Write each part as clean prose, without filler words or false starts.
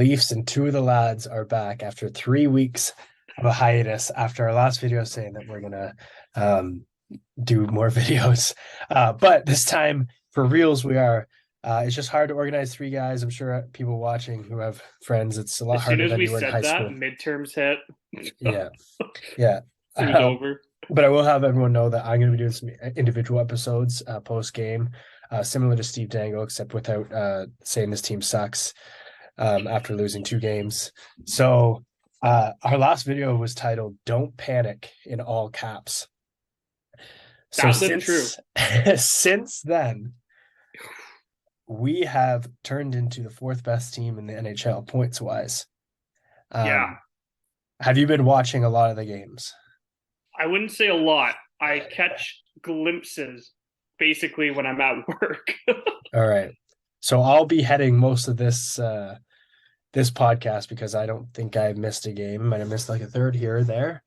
Leafs and two of the lads are back after 3 weeks of a hiatus after our last video saying that we're gonna do more videos. But this time for reals we are. It's just hard to organize three guys. I'm sure people watching who have friends, it's a lot As soon harder as than we you were in high said that, school. midterms hit. Yeah, yeah. It was over. But I will have everyone know that I'm going to be doing some individual episodes post game, similar to Steve Dangle, except without saying this team sucks after losing two games. So our last video was titled "Don't Panic" in all caps. So That lived true. since then, we have turned into the fourth best team in the NHL points wise. Yeah. Have you been watching a lot of the games? I wouldn't say a lot. I catch glimpses basically when I'm at work. All right. So I'll be heading most of this this podcast because I don't think I missed a game. I might have missed like a third here or there.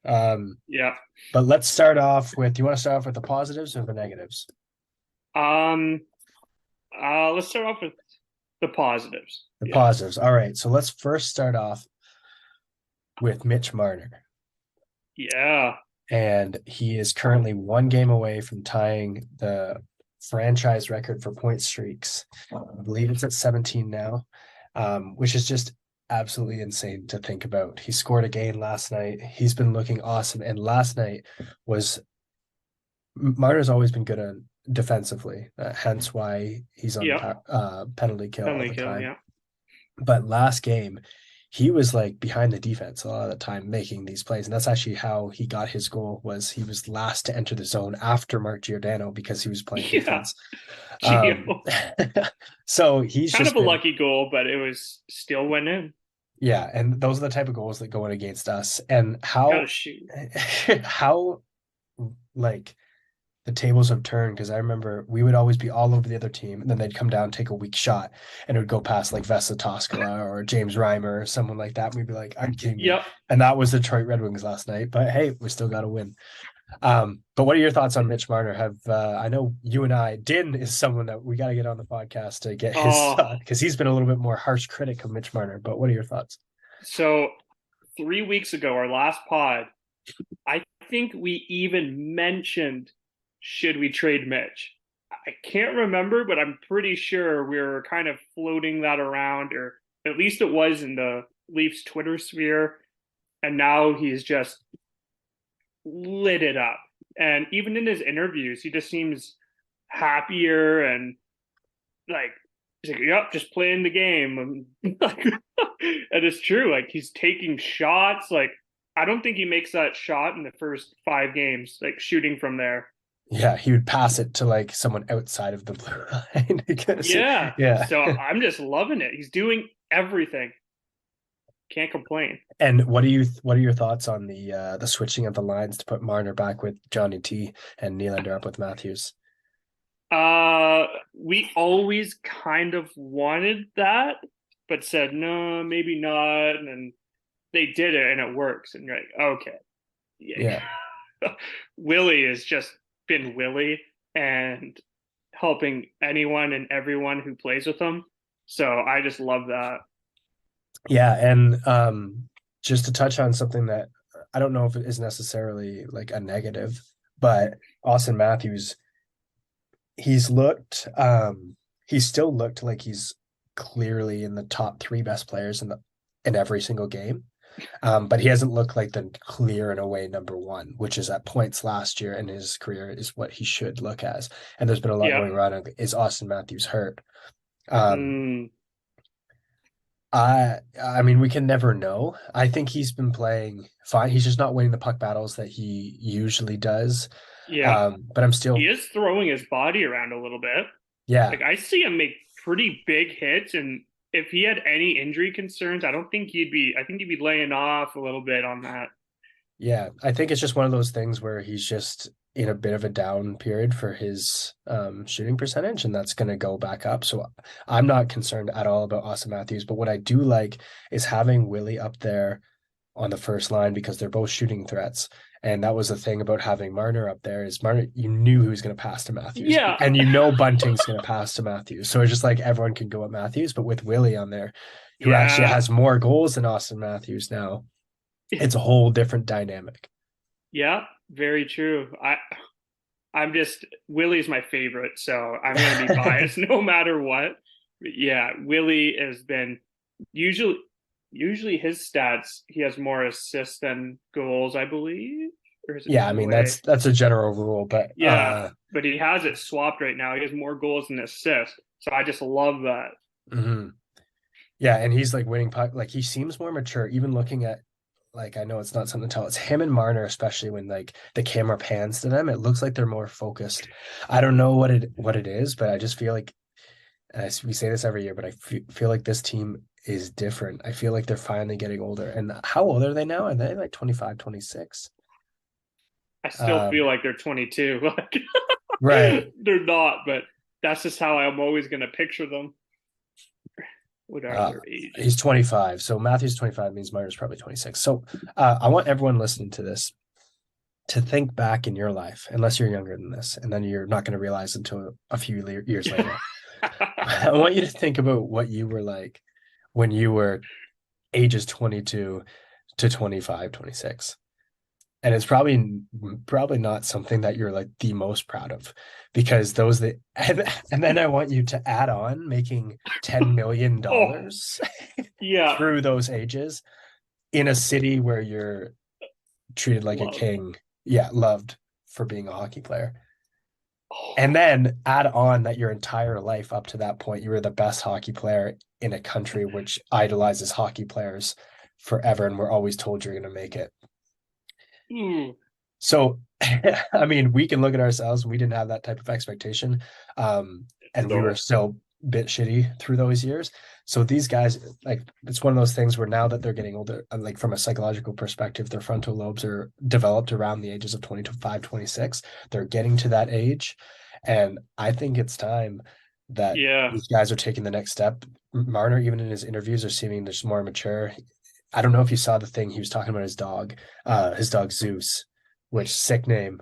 Yeah. But let's start off with, do you want to start off with the positives or the negatives? Let's start off with the positives. The Yeah. positives. All right. So let's first start off with Mitch Marner. Yeah. And he is currently one game away from tying the franchise record for point streaks. I believe it's at 17 now, which is just absolutely insane to think about. He scored again last night. He's been looking awesome. And last night was Marner's always been good on defensively, hence why he's on Yeah. penalty kill all Penalty the kill. time. Yeah. But last game, he was like behind the defense a lot of the time making these plays. And that's actually how he got his goal, was he was last to enter the zone after Mark Giordano because he was playing Yeah. defense. So he's kind just of a been, lucky goal, but it was still went in. yeah. And those are the type of goals that go in against us. And Gotta shoot. how like the tables have turned, because I remember we would always be all over the other team, and then they'd come down, take a weak shot, and it would go past like Vesa Toskala or James Reimer or someone like that. And we'd be like, "Are you kidding me?" Yep. And that was the Detroit Red Wings last night. But hey, we still got to win. But what are your thoughts on Mitch Marner? Have I know you and I, Din is someone that we got to get on the podcast to get his thought, because he's been a little bit more harsh critic of Mitch Marner. But what are your thoughts? So 3 weeks ago, our last pod, I think we even mentioned, should we trade Mitch? I can't remember, but I'm pretty sure we were kind of floating that around, or at least it was in the Leafs Twitter sphere. And now he's just lit it up. And even in his interviews, he just seems happier and like, he's like, yep, just playing the game. And it's true. Like, he's taking shots. Like, I don't think he makes that shot in the first 5 games, like shooting from there. Yeah, he would pass it to like someone outside of the blue line. Yeah. So I'm just loving it. He's doing everything. Can't complain. And what are your thoughts on the switching of the lines to put Marner back with Johnny T and Nylander up with Matthews? We always kind of wanted that, but said no, maybe not, and then they did it and it works, and you're like, okay, Yeah. Willie has just been Willie and helping anyone and everyone who plays with him. So I just love that. Yeah, and just to touch on something that I don't know if it is necessarily like a negative, but Austin Matthews, he's still looked like he's clearly in the top 3 best players in every single game. But he hasn't looked like the clear and away number 1, which is at points last year in his career is what he should look as. And there's been a lot going around. Is Austin Matthews hurt? I mean, we can never know. I think he's been playing fine. He's just not winning the puck battles that he usually does. Yeah. But he is throwing his body around a little bit. Yeah. Like, I see him make pretty big hits, and if he had any injury concerns, I think he'd be laying off a little bit on that. Yeah. I think it's just one of those things where he's just in a bit of a down period for his shooting percentage, and that's going to go back up. So I'm not concerned at all about Austin Matthews, but what I do like is having Willie up there on the first line because they're both shooting threats. And that was the thing about having Marner up there is Marner, you knew he was going to pass to Matthews, Yeah. and you know Bunting's going to pass to Matthews. So it's just like everyone can go at Matthews, but with Willie on there, who actually Yeah. has more goals than Austin Matthews now, it's a whole different dynamic. Yeah. Very true. I'm just Willie's my favorite, so I'm going to be biased no matter what. But yeah, Willie has been usually usually his stats. He has more assists than goals, I believe, or is it the Yeah, I other mean way? that's a general rule, but Yeah, but he has it swapped right now. He has more goals than assists, so I just love that. mhm. Yeah, and he's like winning puck. Like he seems more mature. Even looking at like I know it's not something to tell. It's him and Marner, especially when like the camera pans to them. It looks like they're more focused. I don't know what it is, but I just feel like we say this every year, but I feel like this team is different. I feel like they're finally getting older. And how old are they now? Are they like 25, 26? I still feel Um, like they're 22. Like right. they're not, but that's just how I'm always going to picture them. What are Uh, their he's ages? 25. So Matthews 25 means Marner's probably 26. So I want everyone listening to this to think back in your life, unless you're younger than this, and then you're not going to realize until a few years later. I want you to think about what you were like when you were ages 22 to 25, 26. And it's probably not something that you're like the most proud of because those that and then I want you to add on making $10 million Oh, yeah. through those ages in a city where you're treated like a Love. king. Yeah, loved for being a hockey player. And Oh, then add on that your entire life up to that point, you were the best hockey player in a country which idolizes hockey players forever. And we're always told you're going to make it. mm, So, I mean, we can look at ourselves. We didn't have that type of expectation. And we were no. still a bit shitty through those years. So these guys, like, it's one of those things where now that they're getting older, like from a psychological perspective, their frontal lobes are developed around the ages of 25, 26. They're getting to that age. And I think it's time that Yeah. these guys are taking the next step. Marner, even in his interviews, are seeming just more mature. I don't know if you saw the thing he was talking about his dog Zeus, which sick name.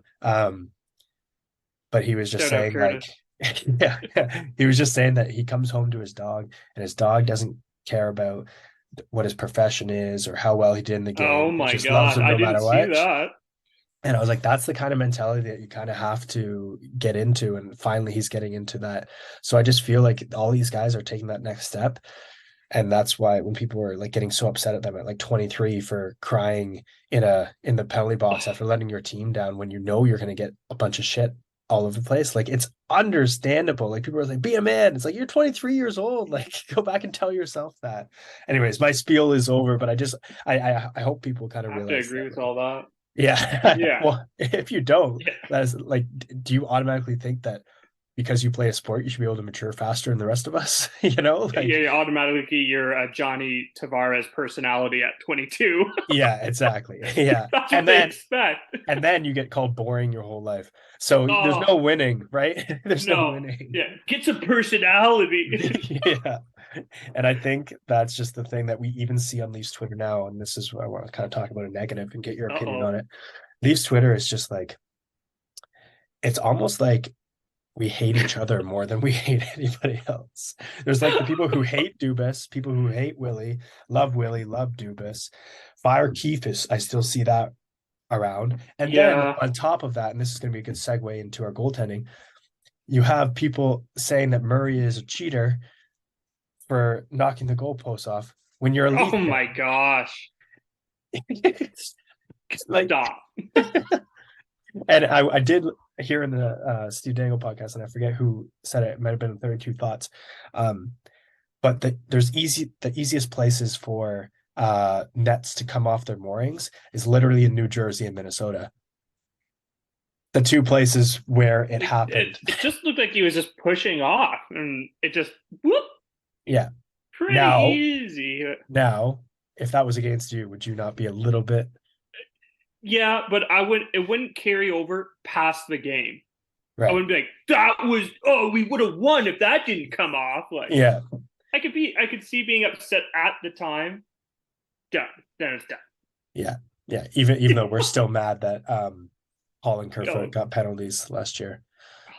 But he was just Shout out saying like, Curtis. yeah, he was just saying that he comes home to his dog and his dog doesn't care about what his profession is or how well he did in the Oh game. It my just loves God. him I no didn't matter see what. that. And I was like, that's the kind of mentality that you kind of have to get into. And finally, he's getting into that. So I just feel like all these guys are taking that next step. And that's why when people were like getting so upset at them at like 23 for crying in the penalty box Oh, after letting your team down when you know you're going to get a bunch of shit all over the place, like it's understandable. Like people are like, be a man. It's like you're 23 years old. Like go back and tell yourself that. Anyways, my spiel is over, but I hope people kind of I have to realize agree that. with Like, all that. yeah. Yeah. Well, if you don't, Yeah. that is like, do you automatically think that because you play a sport, you should be able to mature faster than the rest of us? Like, Yeah, automatically you're a Johnny Tavares personality at 22. yeah, exactly. Yeah. That's what And they then expect. you get called boring your whole life. So there's Oh, no winning, right? There's no no. winning. Yeah, get some personality. Yeah. And I think that's just the thing that we even see on Leafs Twitter now. And this is what I want to kind of talk about a negative and get your opinion Uh-oh. on it. Leafs Twitter is just like, it's almost like we hate each other more than we hate anybody else. There's like the people who hate Dubas, people who hate Willie, love Dubas. Fire Keefe is, I still see that around. And then Yeah. on top of that, and this is going to be a good segue into our goaltending, you have people saying that Murray is a cheater for knocking the goalpost off when you're a Oh Leaf my fan. gosh. Like, Stop. and I did hear in the Steve Dangle podcast, and I forget who said it. It might have been 32 Thoughts. But the easiest places for nets to come off their moorings is literally in New Jersey and Minnesota. The two places where it happened. It just looked like he was just pushing off and it just whoop, Yeah. pretty Now, easy. now, if that was against you, would you not be a little bit Yeah, but it wouldn't carry over past the game. I right? wouldn't be like, that was oh, we would have won if that didn't come off. Like Yeah. I could see being upset at the time. Done. Then it's done. Yeah. Yeah. Even though we're still mad that Paul and Kerfoot Yo, got penalties last year.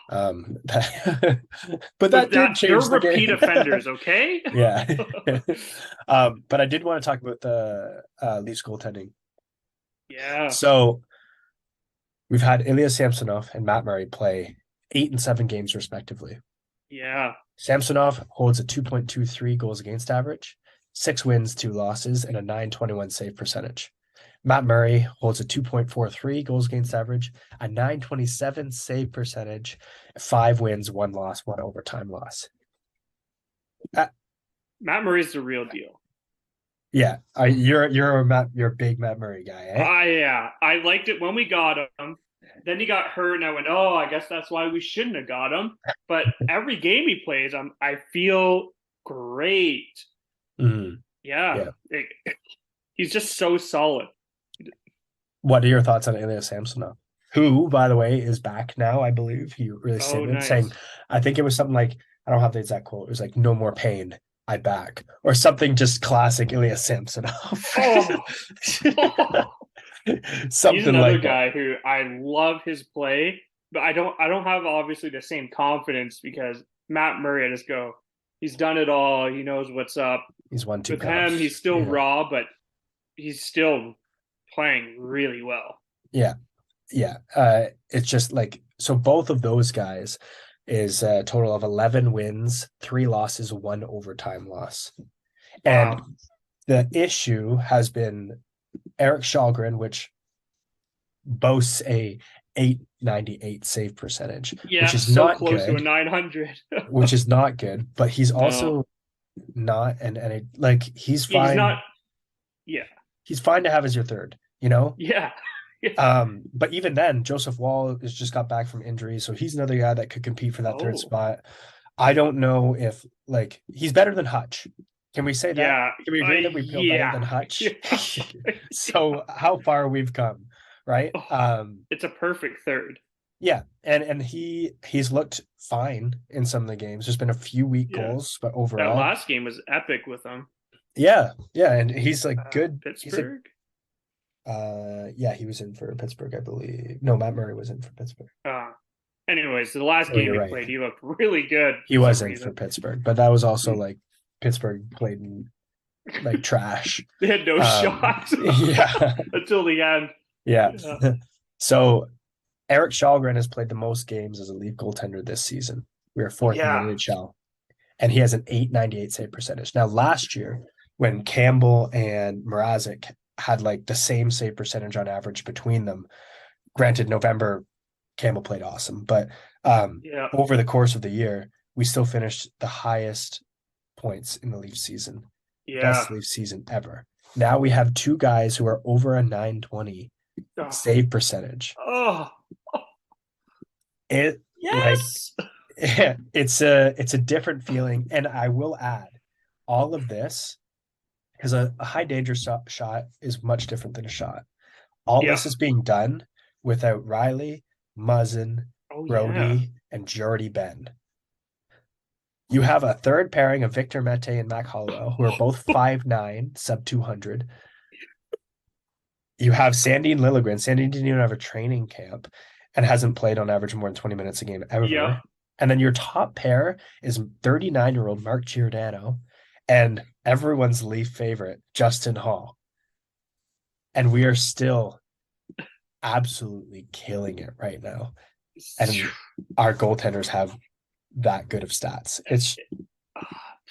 But but that did they're change the repeat game. offenders, okay? Yeah. But I did want to talk about the Leafs goaltending. Yeah, So we've had Ilya Samsonov and Matt Murray play 8 and 7 games respectively. yeah. Samsonov holds a 2.23 goals against average, 6 wins, 2 losses, and a 921 save percentage. Matt Murray holds a 2.43 goals against average, a 927 save percentage, 5 wins, 1 loss, 1 overtime loss. Uh, Matt Murray's the real deal. yeah, you're a big Matt Murray guy, eh? Yeah, I liked it when we got him. Then he got hurt, and I went, "Oh, I guess that's why we shouldn't have got him." But every game he plays, I feel great. Mm, Yeah, yeah. he's just so solid. What are your thoughts on Ilya Samsonov? Who, by the way, is back now, I believe. He really Oh, stated saying, nice. I think it was something like, I don't have the exact quote. It was like, no more pain, I back. Or something just classic Ilya Samsonov. Oh, he's Something another like that. guy who I love his play, but I don't have obviously the same confidence because Matt Murray, I just go, he's done it all. He knows what's up. He's won two With him, cups. he's still Yeah. raw, but he's still playing really well. Yeah. Yeah. It's just like, so both of those guys is a total of 11 wins, 3 losses, 1 overtime loss. And Wow. the issue has been Eric Shalgren, which boasts a 898 save percentage, which Yeah, is so not close to a good, 900. but he's No, also not like he's not. Yeah, he's fine to have as your third, you know. yeah, yeah. But even then, Joseph Wall has just got back from injury, so he's another guy that could compete for that third Oh, spot. I don't know if like he's better than Hutch. Can we say that? yeah, Can we agree that we feel better yeah, than Hutch? yeah. So how far we've come, right? Oh, it's a perfect third. Yeah, and he's looked fine in some of the games. There's been a few weak Yeah, goals, but that overall, last game was epic with him. yeah, and he's like good. He's like Pittsburgh. yeah, he was in for Pittsburgh, I believe. No, Matt Murray was in for Pittsburgh. Uh, Anyways, the last Oh, game you're he right. played, he looked really good He for some was in for reason. Pittsburgh, but that was also Mm. like Pittsburgh played in, like trash. They had no shots Yeah, until the end. yeah. Yeah. So Eric Shalgren has played the most games as a Leaf goaltender this season. We are fourth in the Yeah. NHL, and he has an 898 save percentage. Now, last year, when Campbell and Mrazek had like the same save percentage on average between them, granted, November, Campbell played awesome, but Yeah. over the course of the year, we still finished the highest points in the Leaf season, Yeah. best Leaf season ever. Now we have two guys who are over a 920 Oh. save percentage. Oh. It like Yes. it's a different feeling, and I will add all of this because a high danger shot is much different than a shot. All Yeah. this is being done without Riley, Muzzin, Oh yeah. Brody, and Jordy Ben. You have a third pairing of Victor Mete and Mac Hollowell, who are both 5'9", sub 200. You have Sandy and Lilligren. Sandy didn't even have a training camp and hasn't played on average more than 20 minutes a game Yeah. ever. And then your top pair is 39-year-old Mark Giordano and everyone's Leaf favorite, Justin Hall. And we are still absolutely killing it right now. And our goaltenders have that good of stats. It's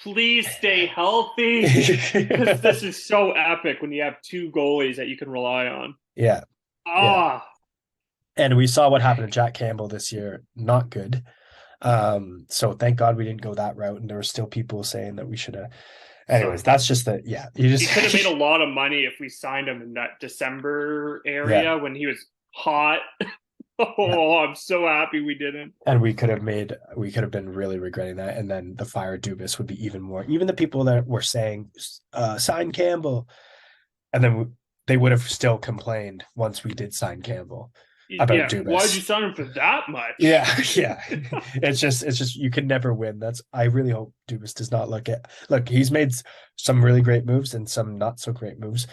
Please stay healthy because this is so epic when you have two goalies that you can rely on. yeah. Ah. And we saw what happened to Jack Campbell this year. Not good. So thank God we didn't go that route. And there were still people saying that we should have. Anyways, that's just the He could have made a lot of money if we signed him in that December area when he was hot. Oh, I'm so happy we didn't. And we could have been really regretting that. And then the fire Dubas would be even more. Even the people that were saying sign Campbell, and then they would have still complained once we did sign Campbell about Dubas. Why'd you sign him for that much? Yeah. It's just you can never win. I really hope Dubas does not look, he's made some really great moves and some not so great moves,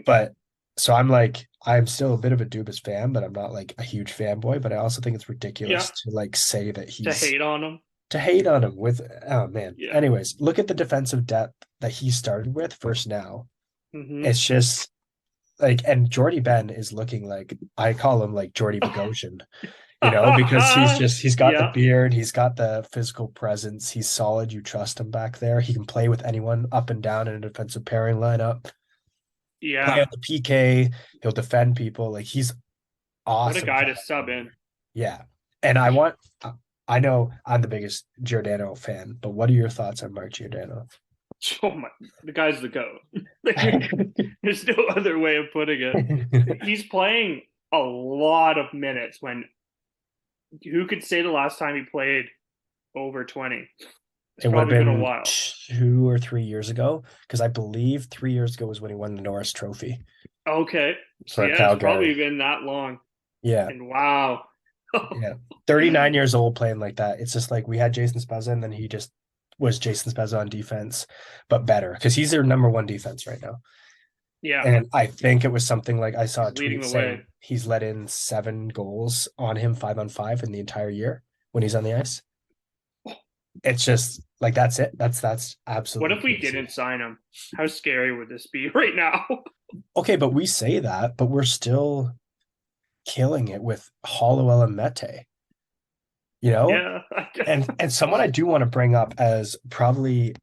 but So I'm still a bit of a Dubas fan, but I'm not like a huge fanboy. But I also think it's Yeah, ridiculous to like say that to he's hate on him. to hate on him with, oh man. Yeah. Anyways, look at the defensive depth that he started with first now. Hmm. It's just like, and Jordy Ben is looking like, I call him like Jordy Bogosian, because he's got the Yeah, beard, he's got the physical presence, he's solid. You trust him back there. He can play with anyone up and down in a defensive pairing lineup, play yeah. on the PK, he'll defend people. Like he's What a awesome guy to to have sub over in. there. Yeah. And I know I'm the biggest Giordano fan, but what are your thoughts on Mark Giordano? Oh my, the guy's the GOAT. There's no other way of putting it. He's playing a lot of minutes when who could say the last time he played over 20? It's It would have probably been a been while. 2 or 3 years ago, because I believe 3 years ago was when he won the Norris Trophy Okay. So for yeah, it's probably Calgary. been that long. Yeah, And wow. yeah. 39 years old playing like that. It's just like we had Jason Spezza, and then he just was Jason Spezza on defense, but better because he's their number one defense right now. Yeah, And I think it was something like I saw a he's leading tweet the way. saying he's let in 7 goals on him 5-on-5 in the entire year when he's on the ice. It's just like that's it. That's What absolutely if we crazy. didn't sign him? How scary would this be right now? Okay, but we say that, but we're still killing it with Hollowell and Mete, you know? Yeah. And someone I do want to bring up as probably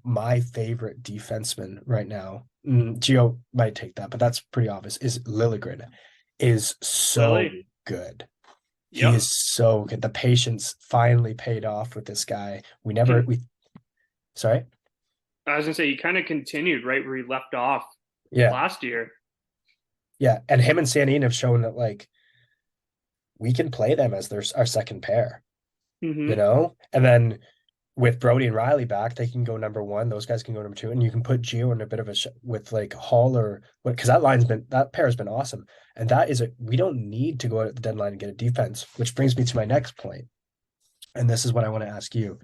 my favorite defenseman right now. Gio might take that, but that's pretty obvious. Is Lilligren is so Lily. good. He Yep. is so good. The patience finally paid off with this guy. We sorry. I was gonna say he kind of continued right where he left off Yeah. last year. Yeah. And him and Sandin have shown that like we can play them as our second pair, Hmm. And then with Brody and Riley back, they can go number one. Those guys can go number two, and you can put Gio in a bit of with like Hall or what, because that pair has been awesome, and we don't need to go out at the deadline and get a defense, which brings me to my next point, and this is what I want to ask you.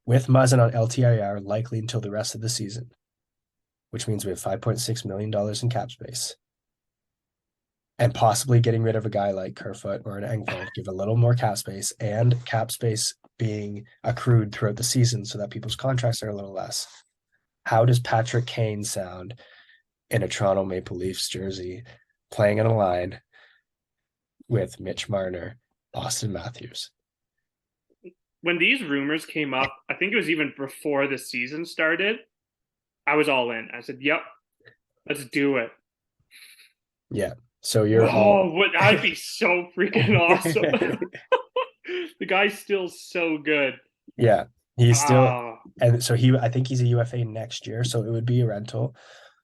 With Muzzin on LTIR likely until the rest of the season, which means we have $5.6 million in cap space, and possibly getting rid of a guy like Kerfoot or an Engvall, give a little more cap space, and cap space being accrued throughout the season so that people's contracts are a little less. How does Patrick Kane sound in a Toronto Maple Leafs jersey, playing in a line with Mitch Marner, Austin Matthews? When these rumors came up, I think it was even before the season started. I was all in. I said, "Yep, let's do it." Yeah. So you're all Oh, what that'd be so freaking awesome. The guy's still so good. yeah. He's still Ah, and so I think he's a UFA next year, so it would be a rental.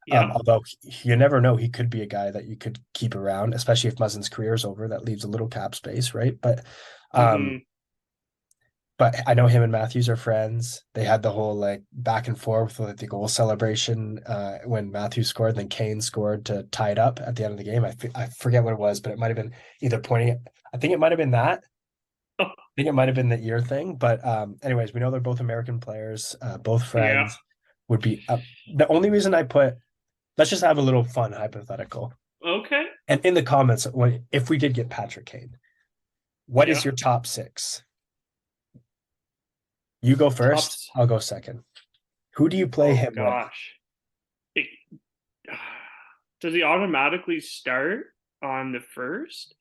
yep. Although you never know, he could be a guy that you could keep around, especially if Muzzin's career is over. That leaves a little cap space, right? Hmm. But I know him and Matthews are friends. They had the whole like back and forth with the goal celebration when Matthews scored, then Kane scored to tie it up at the end of the game. I forget what it was, but it might have been either pointing. I think it might have been that. Oh, I think it might have been the ear thing. But anyways, we know they're both American players, both yeah. friends. Would be the only reason I put. Let's just have a little fun hypothetical. Okay. And in the comments, if we did get Patrick Kane, what is Yeah. your top six? You go first. Tops. I'll go second. Who do you play Oh him with? gosh. It, does he automatically start on the first,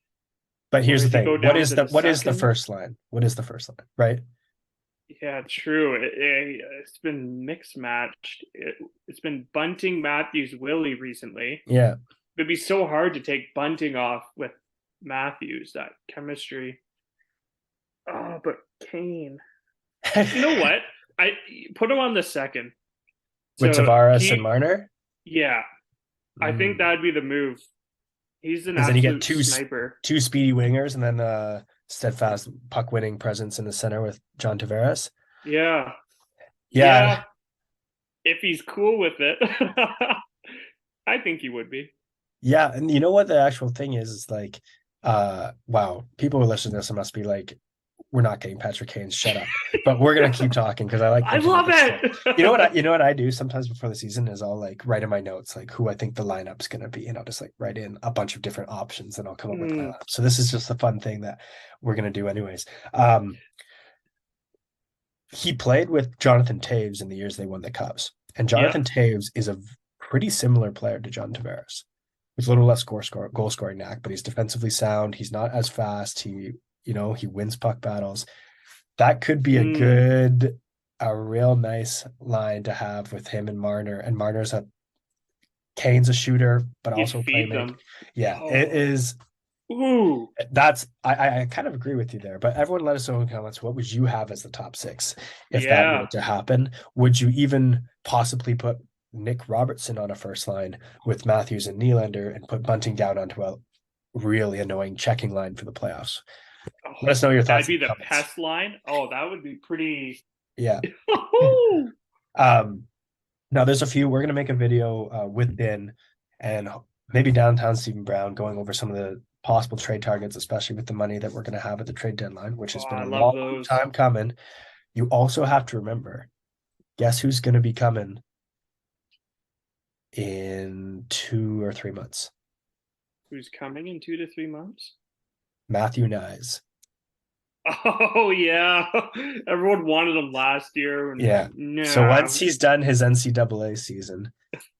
But or here's the does he thing. go down to the What is the second? first line? What is the first line? Right? Yeah, true. It's been mixed matched. It's been Bunting, Matthews, Willie recently. Yeah. It'd be so hard to take Bunting off with Matthews, that chemistry. Oh, but Kane. You know what? I put him on the second. With So Tavares and Marner. yeah, I think Mm. that'd be the move. He's an Because then you get absolute sniper. two speedy wingers and then steadfast puck winning presence in the center with John Tavares. Yeah, Yeah. yeah. If he's cool with it, I think he would be. Yeah. And you know what the actual thing is like, wow, people who listen to this must be like, we're not getting Patrick Kane. Shut up. But we're gonna keep talking because I like I thinking love about this stuff. it. You know what I do sometimes before the season is I'll like write in my notes like who I think the lineup's gonna be, and I'll just like write in a bunch of different options, and I'll come up with my lineup. So this is just a fun thing that we're gonna do anyways. He played with Jonathan Taves in the years they won the Cups, and Yeah. Jonathan Taves is a pretty similar player to John Tavares. With a little less goal scoring knack, but he's defensively sound. He's not as fast. He wins puck battles. That could be a real nice line to have with him and Marner. And Kane's a shooter, but You'd also feed playmaker. them. Yeah, it is. Ooh. I kind of agree with you there, but everyone let us know in the comments, what would you have as the top six if that were Yeah. to happen? Would you even possibly put Nick Robertson on a first line with Matthews and Nylander and put Bunting down onto a really annoying checking line for the playoffs? Oh, Let us know your that'd thoughts in be the the comments. pest line. Oh, that would be pretty. Yeah. Oh, Um, Now there's a few. We're gonna make a video with Ben and maybe downtown Stephen Brown going over some of the possible trade targets, especially with the money that we're gonna have at the trade deadline, which has been I a love long those. time coming. You also have to remember, guess who's gonna be coming in 2 or 3 months? Who's coming in 2 to 3 months? Matthew Nyes. Oh yeah, everyone wanted him last year, and Yeah. So nah. once he's done his NCAA season,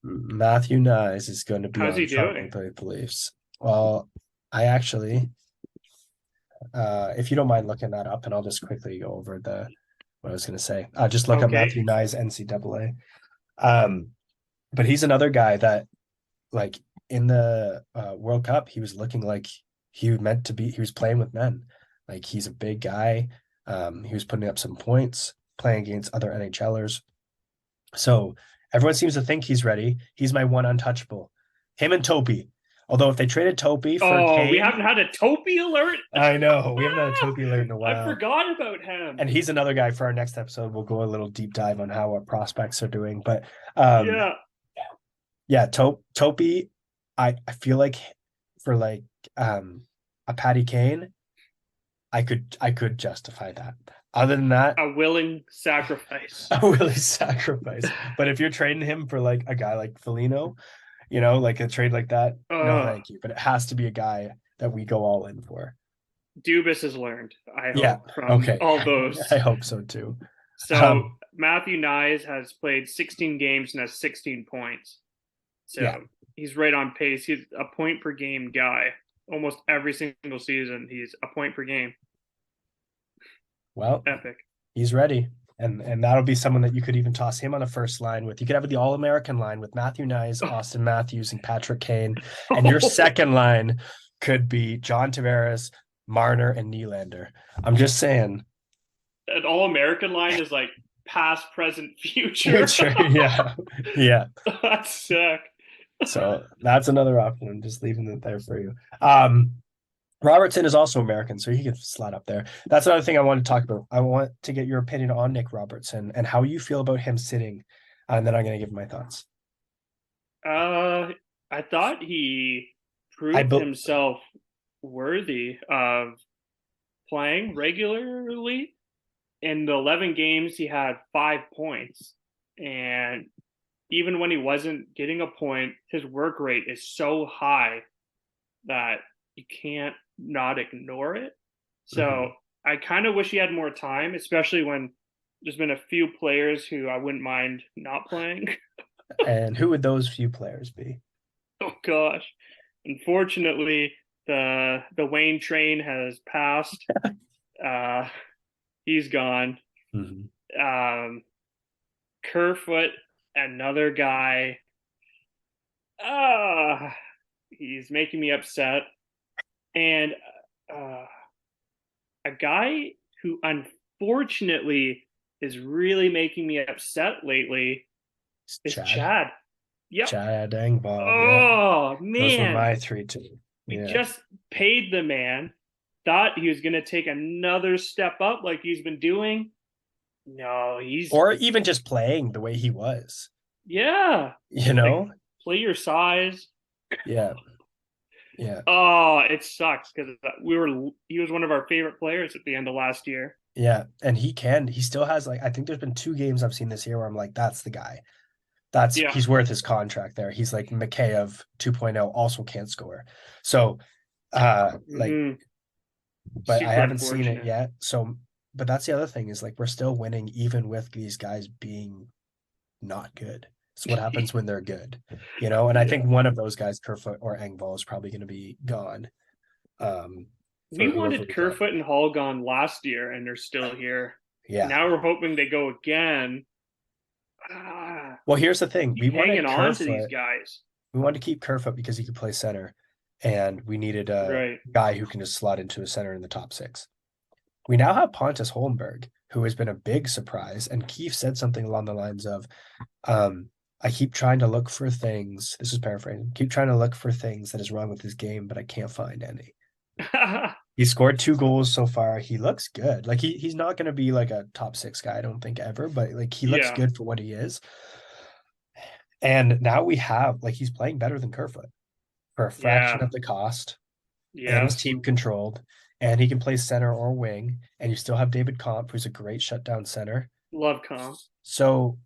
Matthew Nyes is going to be How's he on Toronto doing? Maple Leafs. Well, I actually if you don't mind looking that up, and I'll just quickly go over what I was going to say. Just look up Okay. Matthew Nyes NCAA. But he's another guy that, like, in the World Cup, he was looking like he was playing with men. Like, he's a big guy. He was putting up some points, playing against other NHLers. So everyone seems to think he's ready. He's my one untouchable. Him and Topi. Although if they traded Topi for Oh, we Kane, haven't had a Topi alert. I know we haven't had a Topi alert in a I while. forgot about him. And he's another guy for our next episode. We'll go a little deep dive on how our prospects are doing. But um, Yeah. yeah, Topi, I feel like for like a Patty Kane, I could justify that. Other than that, A willing sacrifice. I really sacrifice. But if you're trading him for like a guy like Felino, like a trade like that, no, Uh, thank you. But it has to be a guy that we go all in for. Dubas has learned, I Yeah. hope, from Okay. all I those. hope so too. So Um, Matthew Nyes has played 16 games and has 16 points. yeah. So he's right on pace. He's a point per game guy. Almost every single season, he's a point per game. Well, Epic. he's ready. And that'll be someone that you could even toss him on a first line with. You could have the All-American line with Matthew Nyes, Austin Matthews, and Patrick Kane. And your second line could be John Tavares, Marner, and Nylander. I'm just saying. An all American line is like past, present, future. Future. Yeah. Yeah. That's sick. So that's another option. I'm just leaving it there for you. Robertson is also American, so he could slide up there. That's another thing I want to talk about. I want to get your opinion on Nick Robertson and how you feel about him sitting, and then I'm going to give my thoughts. I thought he I proved be- himself worthy of playing regularly. In the 11 games, he had 5 points. And even when he wasn't getting a point, his work rate is so high that you can't not ignore it. So I kind of wish he had more time, especially when there's been a few players who I wouldn't mind not playing. And who would those few players be? Oh gosh. Unfortunately, the Wayne train has passed. Uh he's gone. Kerfoot, another guy. He's making me upset. And uh a guy who unfortunately is really making me upset lately is Chad. Yep. Chad Engvall. Yeah. Oh Those were man. my three too. We Yeah. just paid the man. Thought he was going to take another step up like he's been doing. No, Or even just playing the way he was. Yeah. You know? Like, play your size. Yeah. Yeah. Oh, it sucks because he was one of our favorite players at the end of last year. Yeah. And he still has like, I think there's been two games I've seen this year where I'm like, that's the guy. Yeah. He's worth his contract there. He's like Mikheyev 2.0, also can't score. So, like, Hmm. but I Super haven't seen it unfortunate. yet. So, but that's the other thing is like, we're still winning even with these guys being not good. It's what happens when they're good, you know? And I think Yeah. one of those guys, Kerfoot or Engvall, is probably going to be gone We for whoever wanted we get. Kerfoot and Hall gone last year, and they're still here. Yeah. Now we're hoping they go again. Well, here's the thing. Keep hanging on to these guys. We wanted to keep Kerfoot because he could play center, and we needed a Right. guy who can just slot into a center in the top six. We now have Pontus Holmberg, who has been a big surprise. And Keefe said something along the lines of, I keep trying to look for things. This is paraphrasing. Keep trying to look for things that is wrong with his game, but I can't find any. He scored 2 goals so far. He looks good. Like he's not going to be like a top six guy, I don't think ever, but like he looks Yeah. good for what he is. And now we have like he's playing better than Kerfoot for a fraction Yeah. of the cost, and he's Yes. team controlled, and he can play center or wing. And you still have David Comp, who's a great shutdown center. Love comp. So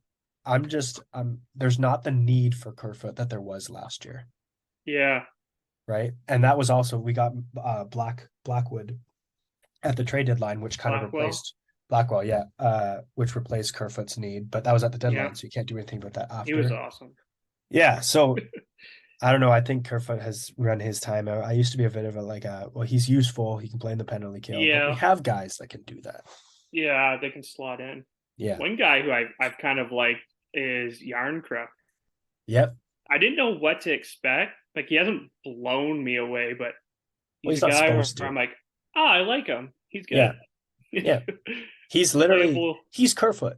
there's not the need for Kerfoot that there was last year, Yeah. right? And that was also we got Blackwood at the trade deadline, which kind of Blackwell. replaced Blackwell, yeah, which replaced Kerfoot's need, but that was at the Yeah. deadline, so you can't do anything about that He was after. awesome. Yeah, so I don't know. I think Kerfoot has run his time out. I used to be a bit of a like a well, he's useful. He can play in the penalty kill, but we Yeah. have guys that can do that. Yeah. They can slot in. Yeah. One guy who I've kind of liked is Yarncrook. Yep. I didn't know what to expect. Like he hasn't blown me away, but Well, he's he's a not guy where supposed to. I'm like, oh, I like him. He's Yeah. good. Yeah. Playable. He's Kerfoot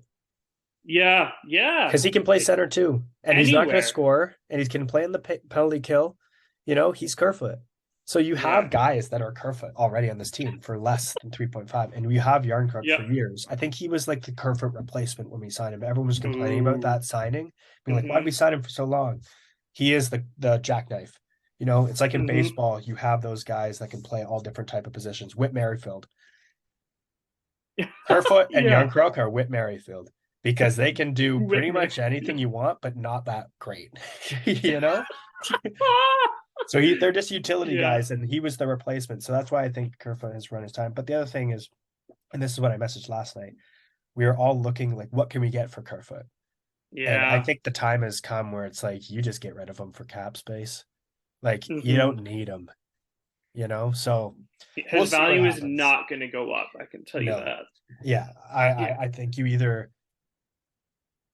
Yeah, yeah. because he can play Like center too, and he's not going to anywhere. score, and he can play in the penalty kill. You know, he's Kerfoot. So you Yeah. have guys that are Kerfoot already on this team for less than 3.5, and we have Yarncrook Yep. for years. I think he was like the Kerfoot replacement when we signed him. Everyone was complaining about Boo. that signing, being like, "Why did Mm-hmm. we sign him for so long?" He is the jackknife. You know, it's like in Mm-hmm. baseball, you have those guys that can play all different type of positions. Whit Merrifield, Kerfoot, and Yeah. Yarncrook are Whit Merrifield because they can do pretty Whitmer. much anything you want, but not that great. You know? Ah! So they're just utility Yeah. guys, and he was the replacement. So that's why I think Kerfoot has run his time. But the other thing is, and this is what I messaged last night, we are all looking like, what can we get for Kerfoot? And I Yeah. think the time has come where it's like you just get rid of him for cap space. Like you Mm-hmm. don't need him, you know. So we'll His see what value is happens. not going to go up. I can tell you No, that. yeah, I, Yeah. I I think you either.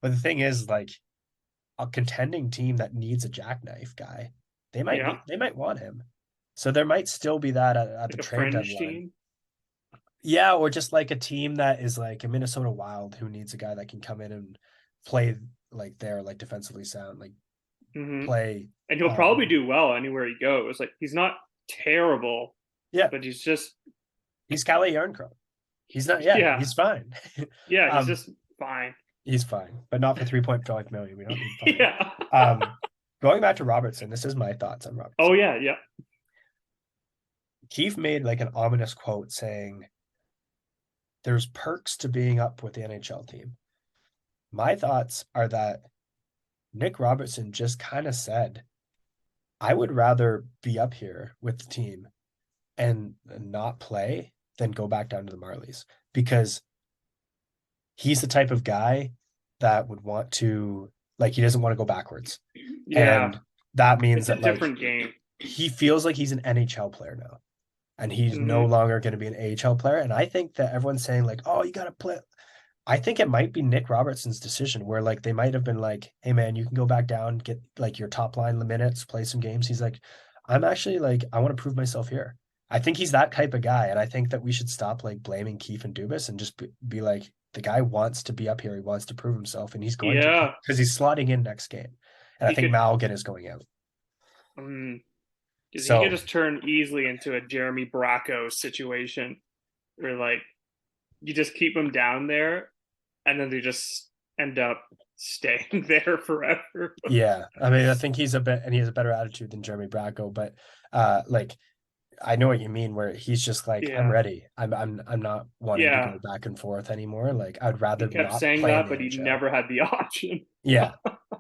But the thing is, like a contending team that needs a jackknife guy, Yeah. they might want him. So there might still be that at the Like a trade fringe deadline. team. Yeah, or just like a team that is like a Minnesota Wild who needs a guy that can come in and play like they're like defensively sound, like Mm-hmm. play. And he'll probably do well anywhere he goes. Like he's not terrible, Yeah, but he's just he's Kalle Yarncroke. He's not. Yeah, yeah. he's fine. Yeah, he's um, just fine. he's fine, but not for 3.5 million. We don't need fine. Yeah. Going back to Robertson, this is my thoughts on Oh Robertson. yeah, yeah. Keefe made like an ominous quote saying, "There's perks to being up with the NHL team." My thoughts are that Nick Robertson just kind of said, I would rather be up here with the team and not play than go back down to the Marlies because he's the type of guy that would want to, like, he doesn't want to go backwards. Yeah. And that means It's a that, like, different game. he feels like he's an NHL player now and he's no Mm-hmm. longer going to be an AHL player. And I think that everyone's saying, like, oh, you got to play. I think it might be Nick Robertson's decision where like they might have been like, hey man, you can go back down, get like your top line minutes, play some games. He's like, I'm actually like, I want to prove myself here. I think he's that type of guy. And I think that we should stop like blaming Keefe and Dubas and just be like, the guy wants to be up here. He wants to prove himself and he's going to Yeah. because he's slotting in next game. And I He think could Malgin is going out. because he could So just turn easily into a Jeremy Bracco situation where like you just keep him down there and then they just end up staying there forever. Yeah, I mean, I think he's a bit, and he has a better attitude than Jeremy Bracco, but like I know what you mean, where he's just like, I'm Yeah. ready. I'm not wanting to Yeah. go back and forth anymore. Like, I'd He rather kept not saying play in that, the but he NHL. never had the option. Yeah.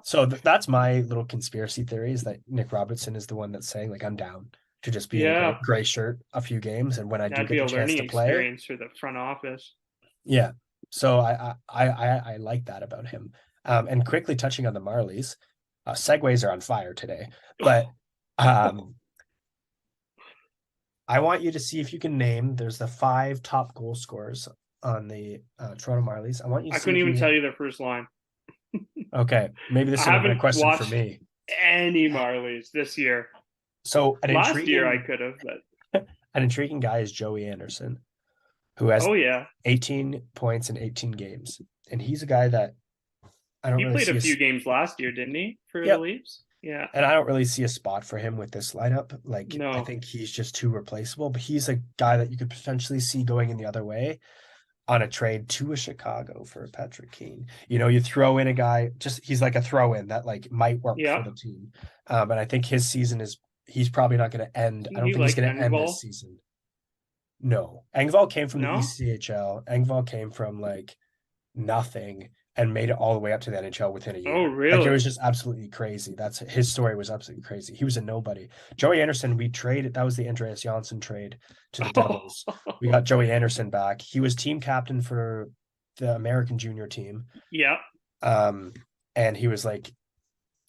So that's my little conspiracy theory is that Nick Robertson is the one that's saying, like, I'm down to just be in a Yeah. gray shirt a few games, and when I do That'd get be the a chance learning to play, experience for the front office. yeah. So I like that about him. And quickly touching on the Marlies, segues are on fire today, but um, I want you to see if you can name. There's the five top goal scorers on the Toronto Marlies. I want you to I see couldn't if even you. tell you their first line. Okay, maybe this I is a better haven't question for watched me. any Marlies this year. So Last year I could have, but an intriguing guy is Joey Anderson, who has oh yeah, 18 points in 18 games, and he's a guy that I don't he really played a see a. few games last year, didn't he, for the Yep, Leafs? Yeah. and I don't really see a spot for him with this lineup. Like, I No. think he's just too replaceable, but he's a guy that you could potentially see going in the other way on a trade to a Chicago for Patrick Kane. You know, you throw in a guy, just he's like a throw in that like might work for Yeah. the team. And I think his season is he's probably not going to end. I Didn't don't he think he's like going to end this Engvall? season. No, Engvall came from the No. ECHL. Engvall came from like nothing and made it all the way up to the NHL within a Oh year. Like it really? was just absolutely crazy. That's his story was absolutely crazy. He was a nobody. Joey Anderson, we traded. That was the Andreas Janssen trade to the Devils. We got Joey Anderson back. He was team captain for the American junior team. Yeah. Um, and he was like,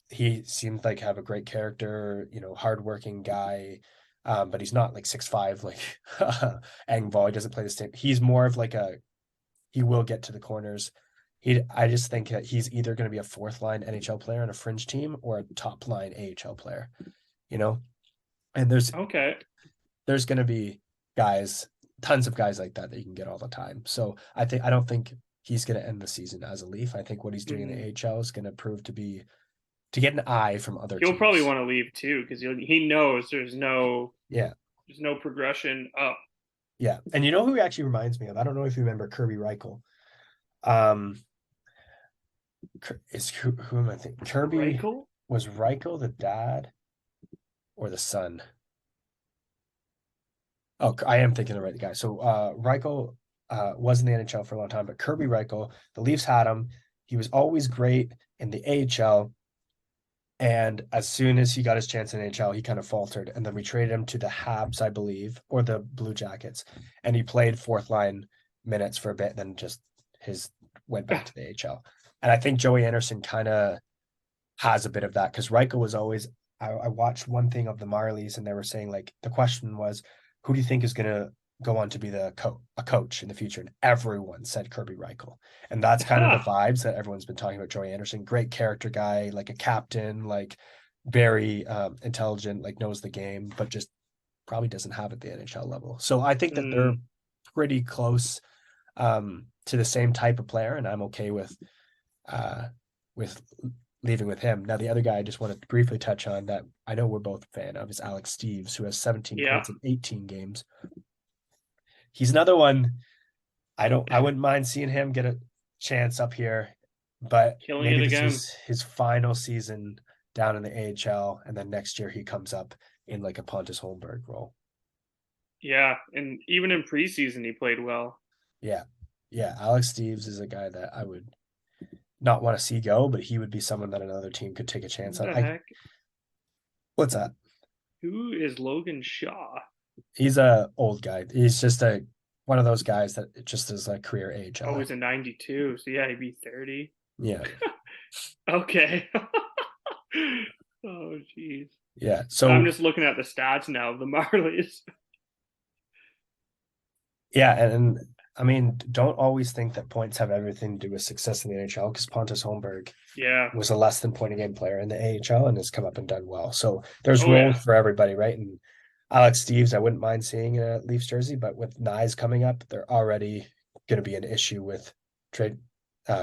he seemed like have a great character, you know, hardworking guy. But he's not like 6'5" like Engvall. He doesn't play the same. He's more of like a he will get to the corners. I just think that he's either going to be a fourth line NHL player on a fringe team or a top line AHL player, you know? And Okay. there's going to be guys, tons of guys like that that you can get all the time. So I don't think he's going to end the season as a Leaf. I think what he's doing in the Hmm. AHL is going to prove to get an eye from other He'll probably teams. want to leave too because he knows Yeah. there's no progression up. Yeah. And you know who he actually reminds me of? I don't know if you remember Kirby Reichel. Um, who am I thinking? Kirby Reichel? was Reichel the dad or the son? Oh, I am thinking the right guy. So Reichel was in the NHL for a long time, but Kirby Reichel, the Leafs had him. He was always great in the AHL. And as soon as he got his chance in NHL, he kind of faltered. And then we traded him to the Habs, I believe, or the Blue Jackets. And he played fourth line minutes for a bit, then just his went back to the AHL. And I think Joey Anderson kind of has a bit of that because Reichel was always. I watched one thing of the Marlies, and they were saying like the question was, who do you think is going to go on to be a coach in the future? And everyone said Kirby Reichel, and that's kind of the vibes that everyone's been talking about. Joey Anderson, great character guy, like a captain, like very intelligent, like knows the game, but just probably doesn't have it at the NHL level. So I think that they're Mm, pretty close to the same type of player, and I'm okay uh, with leaving with him. Now, the other guy I just want to briefly touch on that I know we're both a fan of is Alex Steves, who has 17 yeah. points in 18 games. He's another one. I wouldn't mind seeing him get a chance up here, but Killing maybe it this again. is his final season down in the AHL, and then next year he comes up in like a Pontus Holmberg role. Yeah. And even in preseason, he played well. Yeah. Yeah. Alex Steves is a guy that I would not want to see go, but he would be someone that another team could take a Who chance on. the heck? What's that? Who is Logan Shaw? He's a old guy. He's just a one of those guys that just is a career Oh, AHLer. he's a 92. So yeah, he'd be 30. Yeah. Okay. Oh, jeez. Yeah. I'm So just looking at the stats now of the Marlies. yeah, and I mean, don't always think that points have everything to do with success in the NHL because Pontus Holmberg Yeah. was a less than point a game player in the AHL and has come up and done well. So there's Oh, roles yeah. for everybody, right? And Alex Steves, I wouldn't mind seeing in a Leafs jersey, but with Nyes coming up, they're already going to be an issue with trade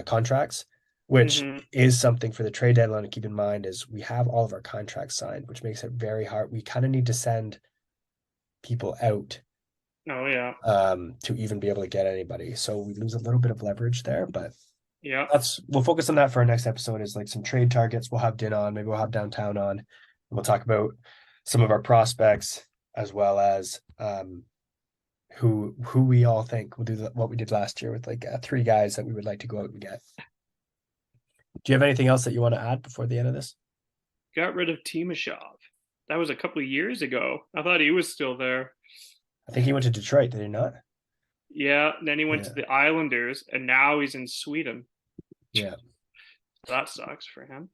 contracts, which Hmm. is something for the trade deadline to keep in mind. Is we have all of our contracts signed, which makes it very hard. We kind of need to send people out Oh, yeah. to even be able to get anybody. So we lose a little bit of leverage there, but Yeah. we'll focus on that for our next episode is like some trade targets. We'll have Din on, maybe we'll have Downtown on. And we'll talk about some of our prospects as well as who we all think will do what we did last year with like 3 guys that we would like to go out and get. Do you have anything else that you want to add before the end of this? Got rid of Timashov. That was a couple of years ago. I thought he was still there. I think he went to Detroit, did he not? Yeah, and then he went Yeah. to the Islanders, and now he's in Sweden. Yeah. That sucks for him.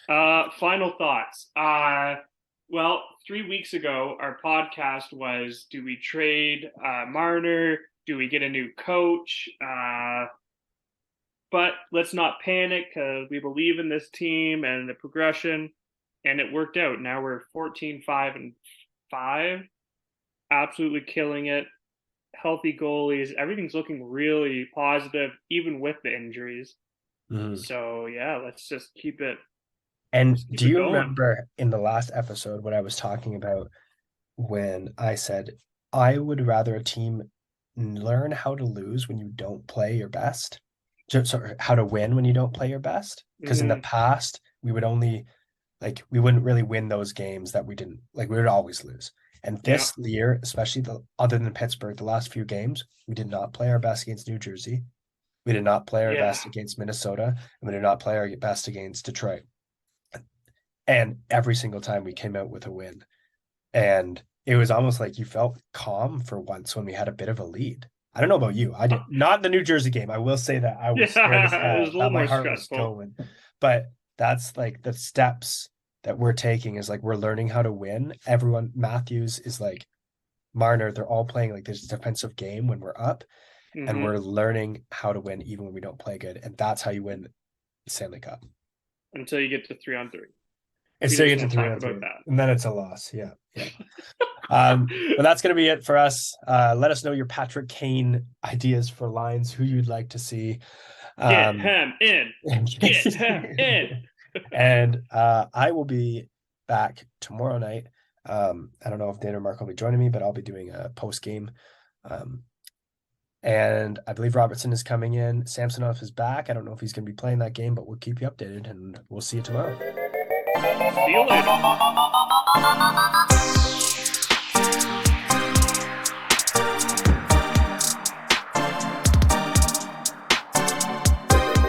Final thoughts. Well, 3 weeks ago, our podcast was: do we trade Marner? Do we get a new coach? But let's not panic because we believe in this team and the progression, and it worked out. Now we're 14-5-5, absolutely killing it. Healthy goalies, everything's looking really positive, even with the injuries. Mhm. So yeah, let's just keep it. And Keep do it you going. remember in the last episode what I was talking about when I said I would rather a team learn how to lose when you don't play your best? So how to win when you don't play your best? Because in the past, we would only like we wouldn't really win those games that we didn't like we would always lose. And this year, especially the other than Pittsburgh, the last few games, we did not play our best against New Jersey. We did not play our best against Minnesota, and we did not play our best against Detroit. And every single time we came out with a win. And it was almost like you felt calm for once when we had a bit of a lead. I don't know about you. I did not the New Jersey game. I will say that I was scared as It hell. was a little My more heart stressful. was going. But that's like the steps that we're taking is like we're learning how to win. Everyone, Matthews is like Marner, they're all playing like this defensive game when we're up, and we're learning how to win even when we don't play good. And that's how you win the Stanley Cup. Until you get to 3-on-3. It's We still just get to won't 3-on-3, talk about that. and then it's a loss. Yeah. But that's going to be it for us. Let us know your Patrick Kane ideas for lines, who you'd like to see. Get him in. Get him in. And I will be back tomorrow night. I don't know if Dan or Mark will be joining me, but I'll be doing a post game. And I believe Robertson is coming in. Samsonov is back. I don't know if he's going to be playing that game, but we'll keep you updated, and we'll see you tomorrow. See you later.